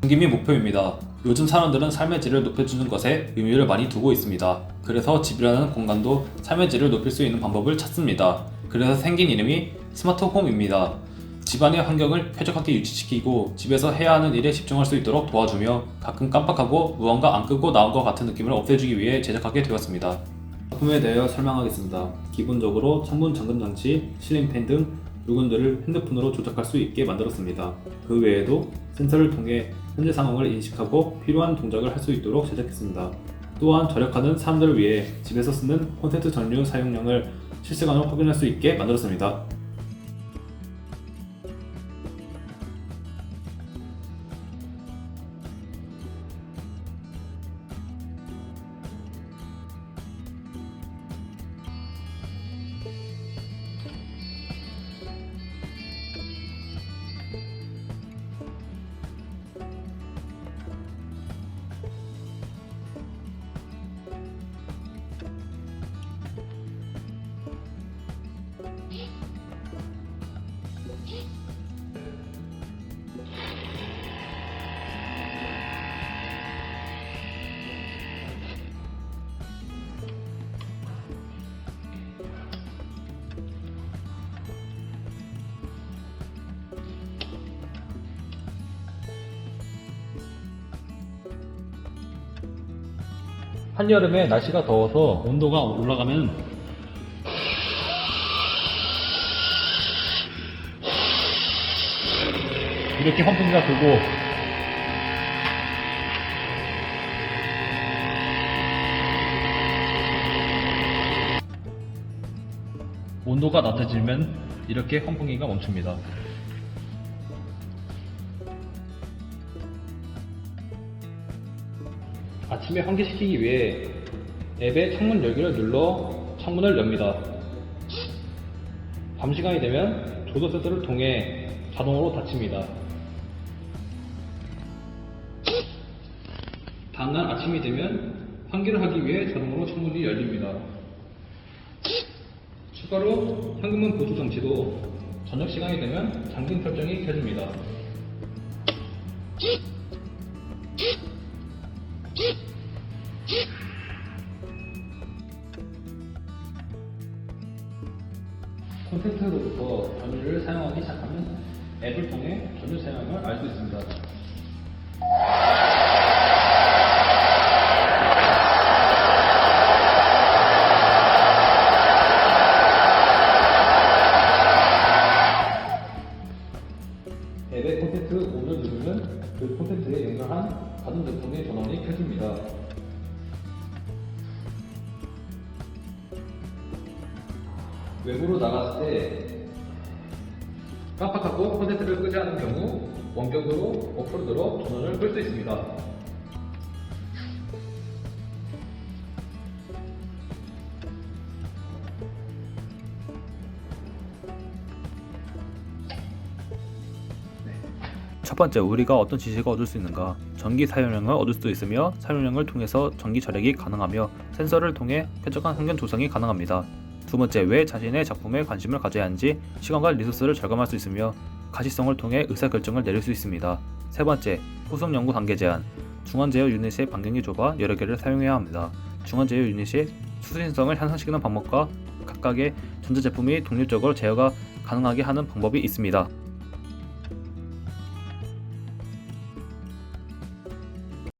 중심이 목표입니다. 요즘 사람들은 삶의 질을 높여주는 것에 의미를 많이 두고 있습니다. 그래서 집이라는 공간도 삶의 질을 높일 수 있는 방법을 찾습니다. 그래서 생긴 이름이 스마트홈입니다. 집안의 환경을 쾌적하게 유지시키고 집에서 해야 하는 일에 집중할 수 있도록 도와주며 가끔 깜빡하고 무언가 안 끄고 나온 것 같은 느낌을 없애주기 위해 제작하게 되었습니다. 작품에 대하여 설명하겠습니다. 기본적으로 창문 잠금 장치, 실링팬 등 물건들을 핸드폰으로 조작할 수 있게 만들었습니다. 그 외에도 센서를 통해 현재 상황을 인식하고 필요한 동작을 할 수 있도록 제작했습니다. 또한 절약하는 사람들을 위해 집에서 쓰는 콘센트 전류 사용량을 실시간으로 확인할 수 있게 만들었습니다. 한여름에 날씨가 더워서 온도가 올라가면 이렇게 환풍기가 돌고 온도가 낮아지면 이렇게 환풍기가 멈춥니다. 아침에 환기시키기 위해 앱의 창문 열기를 눌러 창문을 엽니다. 밤 시간이 되면 조도 센서를 통해 자동으로 닫힙니다. 다음날 아침이 되면 환기를 하기 위해 자동으로 창문이 열립니다. 추가로 현금문 보수 장치도 저녁 시간이 되면 잠금 설정이 켜집니다. 콘센트로부터 전류를 사용하기 시작하면 앱을 통해 전류 사용을 알 수 있습니다. 앱의 콘센트 온을 누르면 그 콘센트에 연결한 가전제품의 전원이 켜집니다. 외부로 나갔을 때 깜빡하고 콘센트를 끄지 않은 경우 원격으로 오프로드로 전원을 끌 수 있습니다. 첫 번째, 우리가 어떤 지식을 얻을 수 있는가? 전기 사용량을 얻을 수 있으며 사용량을 통해서 전기 절약이 가능하며 센서를 통해 쾌적한 환경 조성이 가능합니다. 두 번째, 왜 자신의 작품에 관심을 가져야 하는지 시간과 리소스를 절감할 수 있으며 가시성을 통해 의사결정을 내릴 수 있습니다. 세 번째, 후속 연구 단계 제한. 중원 제어 유닛의 반경이 좁아 여러 개를 사용해야 합니다. 중원 제어 유닛의 수신성을 향상시키는 방법과 각각의 전자제품이 독립적으로 제어가 가능하게 하는 방법이 있습니다.